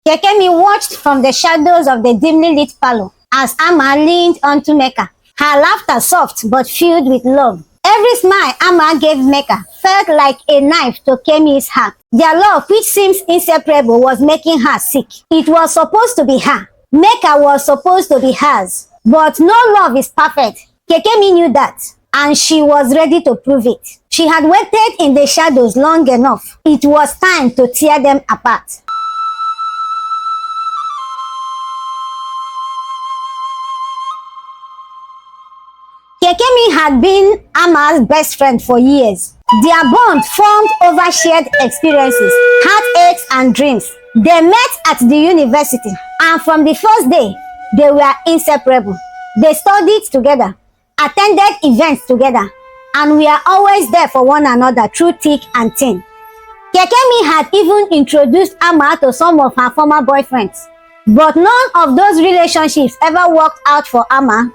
Kekemi watched from the shadows of the dimly lit parlor as Amaa leaned onto Meka, her laughter soft but filled with love. Every smile Amaa gave Meka felt like a knife to Kemi's heart. Their love, which seems inseparable, was making her sick. It was supposed to be her. Meka was supposed to be hers. But no love is perfect. Kekemi knew that, and she was ready to prove it. She had waited in the shadows long enough. It was time to tear them apart. Kekemi had been Amaa's best friend for years. Their bond formed over shared experiences, heartaches, and dreams. They met at the university, and from the first day, they were inseparable. They studied together, attended events together, and were always there for one another through thick and thin. Kekemi had even introduced Amaa to some of her former boyfriends, but none of those relationships ever worked out for Amaa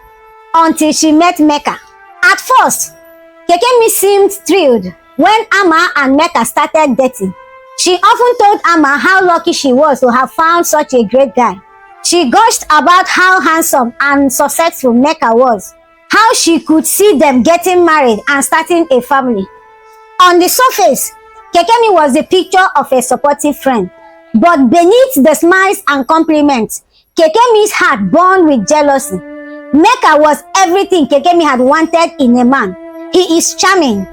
until she met Meka. At first, Kekemi seemed thrilled when Amaa and Meka started dating. She often told Amaa how lucky she was to have found such a great guy. She gushed about how handsome and successful Meka was, how she could see them getting married and starting a family. On the surface, Kekemi was the picture of a supportive friend, but beneath the smiles and compliments, Kekemi's heart burned with jealousy. Meka was everything Kekemi had wanted in a man. He is charming,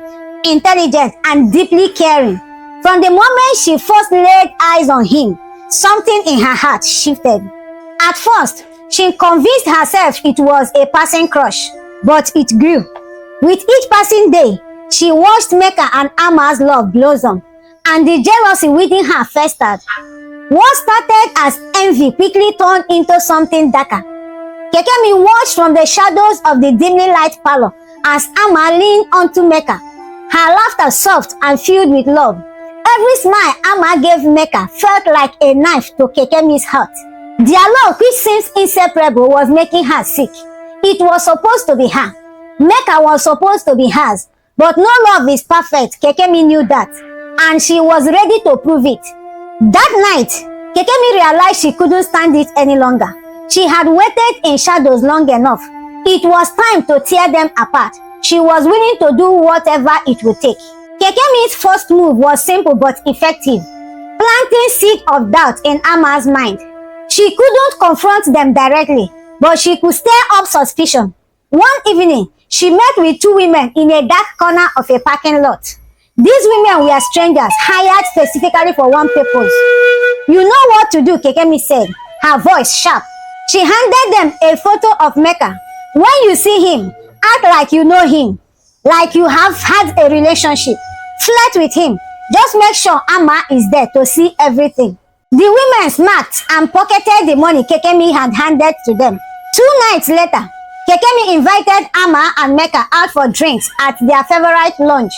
intelligent, and deeply caring. From the moment she first laid eyes on him, something in her heart shifted. At first, she convinced herself it was a passing crush, but it grew. With each passing day, she watched Meka and Amaa's love blossom, and the jealousy within her festered. What started as envy quickly turned into something darker. Kekemi watched from the shadows of the dimly lit parlor as Amaa leaned onto Meka, her laughter soft and filled with love. Every smile Amaa gave Meka felt like a knife to Kekemi's heart. Their love, which seems inseparable, was making her sick. It was supposed to be her. Meka was supposed to be hers. But no love is perfect. Kekemi knew that, and she was ready to prove it. That night, Kekemi realized she couldn't stand it any longer. She had waited in shadows long enough. It was time to tear them apart. She was willing to do whatever it would take. Kekemi's first move was simple but effective, planting seed of doubt in Amaa's mind. She couldn't confront them directly, but she could stir up suspicion. One evening, she met with two women in a dark corner of a parking lot. These women were strangers, hired specifically for one purpose. "You know what to do," Kekemi said, her voice sharp. She handed them a photo of Meka. "When you see him, act like you know him, like you have had a relationship. Flirt with him. Just make sure Amaa is there to see everything." The women smirked and pocketed the money Kekemi had handed to them. 2 nights later, Kekemi invited Amaa and Meka out for drinks at their favorite lounge.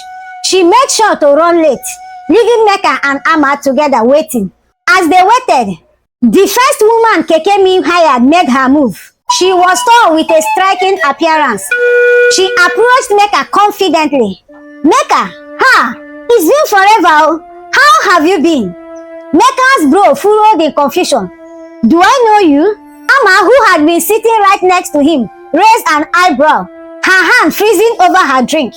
She made sure to run late, leaving Meka and Amaa together waiting. As they waited, the first woman Kekemi hired made her move. She was tall with a striking appearance. She approached Meka confidently. "Meka, it's been forever. How have you been?" Meka's brow furrowed in confusion. "Do I know you?" Amaa, who had been sitting right next to him, raised an eyebrow, her hand freezing over her drink.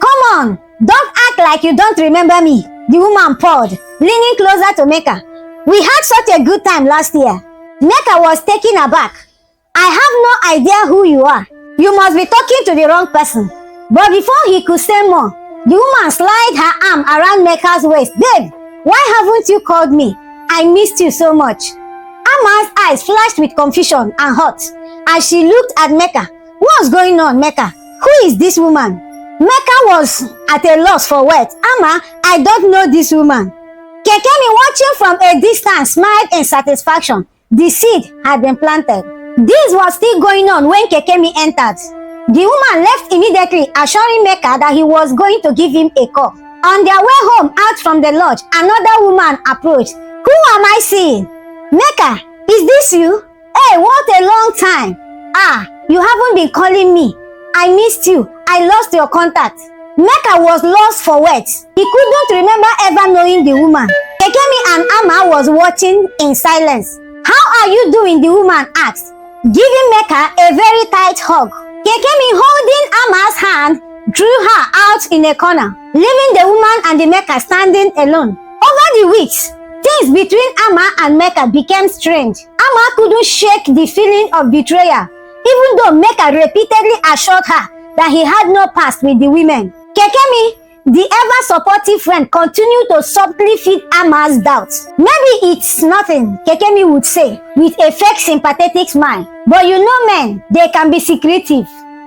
"Come on, don't act like you don't remember me," the woman poured, leaning closer to Meka. "We had such a good time last year." Meka was taken aback. "I have no idea who you are. You must be talking to the wrong person." But before he could say more, the woman slid her arm around Meka's waist. "Babe, why haven't you called me? I missed you so much." Amaa's eyes flashed with confusion and hurt as she looked at Meka. "What's going on, Meka? Who is this woman?" Meka was at a loss for words. "Amaa, I don't know this woman." Kekemi, watching from a distance, smiled in satisfaction. The seed had been planted. This was still going on when Kekemi entered. The woman left immediately, assuring Meka that he was going to give him a call. On their way home out from the lodge, another woman approached. "Who am I seeing?" "Meka, is this you? Hey, what a long time. You haven't been calling me. I missed you. I lost your contact." Meka was lost for words. He couldn't remember ever knowing the woman. Kekemi and Amaa was watching in silence. "How are you doing?" the woman asked, giving Meka a very tight hug. Kekemi, holding Amaa's hand, drew her out in a corner, leaving the woman and the Meka standing alone. Over the weeks, things between Amaa and Meka became strange. Amaa couldn't shake the feeling of betrayal, even though Meka repeatedly assured her that he had no past with the women. Kekemi, the ever-supportive friend, continued to subtly feed Amaa's doubts. "Maybe it's nothing," Kekemi would say, with a fake sympathetic smile. "But you know men, they can be secretive.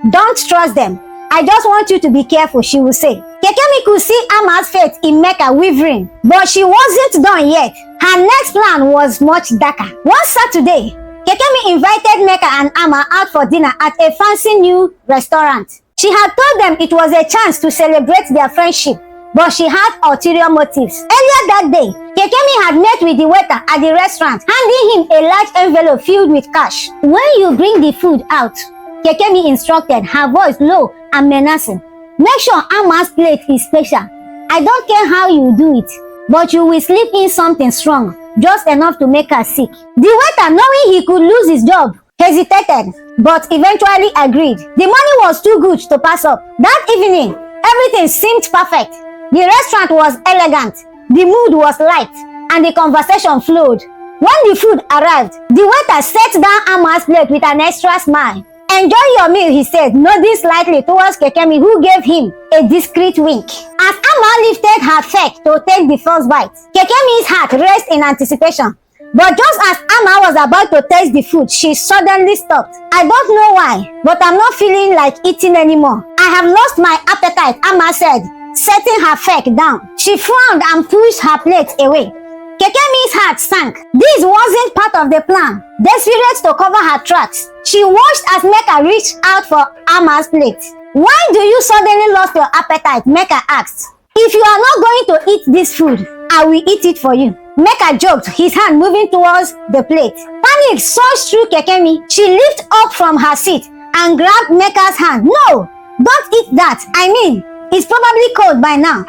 Don't trust them. I just want you to be careful," she would say. Kekemi could see Amaa's faith in Meka wavering, but she wasn't done yet. Her next plan was much darker. One Saturday, Kekemi invited Meka and Amaa out for dinner at a fancy new restaurant. She had told them it was a chance to celebrate their friendship, but she had ulterior motives. Earlier that day, Kekemi had met with the waiter at the restaurant, handing him a large envelope filled with cash. "When you bring the food out," Kekemi instructed, her voice low and menacing, "make sure Amaa's plate is special. I don't care how you do it, but you will slip in something strong, just enough to make her sick." The waiter, knowing he could lose his job, hesitated, but eventually agreed. The money was too good to pass up. That evening, everything seemed perfect. The restaurant was elegant, the mood was light, and the conversation flowed. When the food arrived, the waiter set down Amaa's plate with an extra smile. "Enjoy your meal," he said, nodding slightly towards Kekemi, who gave him a discreet wink. As Amaa lifted her fake to take the first bite, Kekemi's heart raced in anticipation. But just as Amaa was about to taste the food, she suddenly stopped. "I don't know why, but I'm not feeling like eating anymore. I have lost my appetite," Amaa said, setting her fake down. She frowned and pushed her plate away. Kekemi's heart sank. This wasn't part of the plan. Desperate to cover her tracks, she watched as Meka reached out for Amaa's plate. "Why do you suddenly lose your appetite?" Meka asked. "If you are not going to eat this food, I will eat it for you." Meka joked, his hand moving towards the plate. Panic surged through Kekemi. She lifted up from her seat and grabbed Meka's hand. "No, don't eat that. I mean, it's probably cold by now.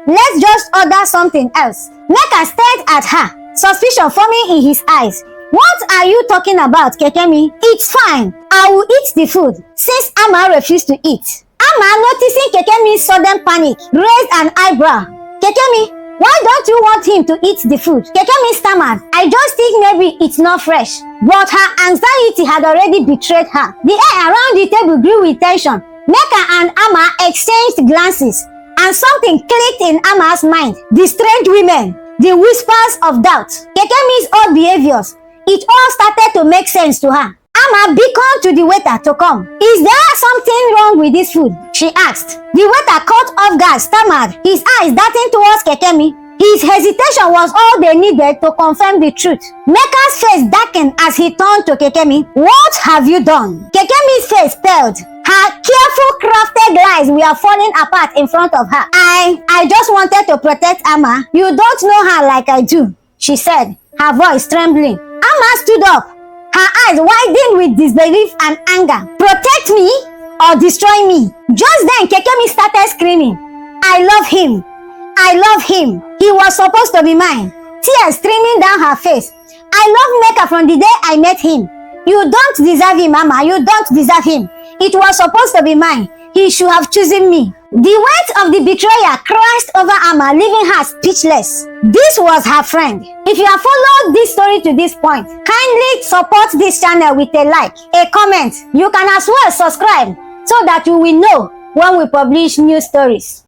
Let's just order something else." Meka stared at her, suspicion forming in his eyes. "What are you talking about, Kekemi? It's fine. I will eat the food," since Amaa refused to eat. Amaa, noticing Kekemi's sudden panic, raised an eyebrow. "Kekemi, why don't you want him to eat the food?" Kekemi stammered. "I just think maybe it's not fresh." But her anxiety had already betrayed her. The air around the table grew with tension. Meka and Amaa exchanged glances, and something clicked in Amaa's mind. The strange women, the whispers of doubt, Kekemi's odd behaviors, it all started to make sense to her. Amaa beckoned to the waiter to come. "Is there something wrong with this food?" she asked. The waiter, caught off guard, stammered, his eyes darting towards Kekemi. His hesitation was all they needed to confirm the truth. Meka's face darkened as he turned to Kekemi. "What have you done?" Kekemi's face paled. Her careful crafted lies were falling apart in front of her. I just wanted to protect Amaa. You don't know her like I do," she said, her voice trembling. Amaa stood up, her eyes widened with disbelief and anger. "Protect me or destroy me?" Just then, Kekemi started screaming. "I love him. I love him. He was supposed to be mine." Tears streaming down her face. "I love Meka from the day I met him. You don't deserve him, Amaa. You don't deserve him. It was supposed to be mine. He should have chosen me." The weight of the betrayer crashed over Amaa, leaving her speechless. This was her friend. If you have followed this story to this point, kindly support this channel with a like, a comment. You can as well subscribe so that you will know when we publish new stories.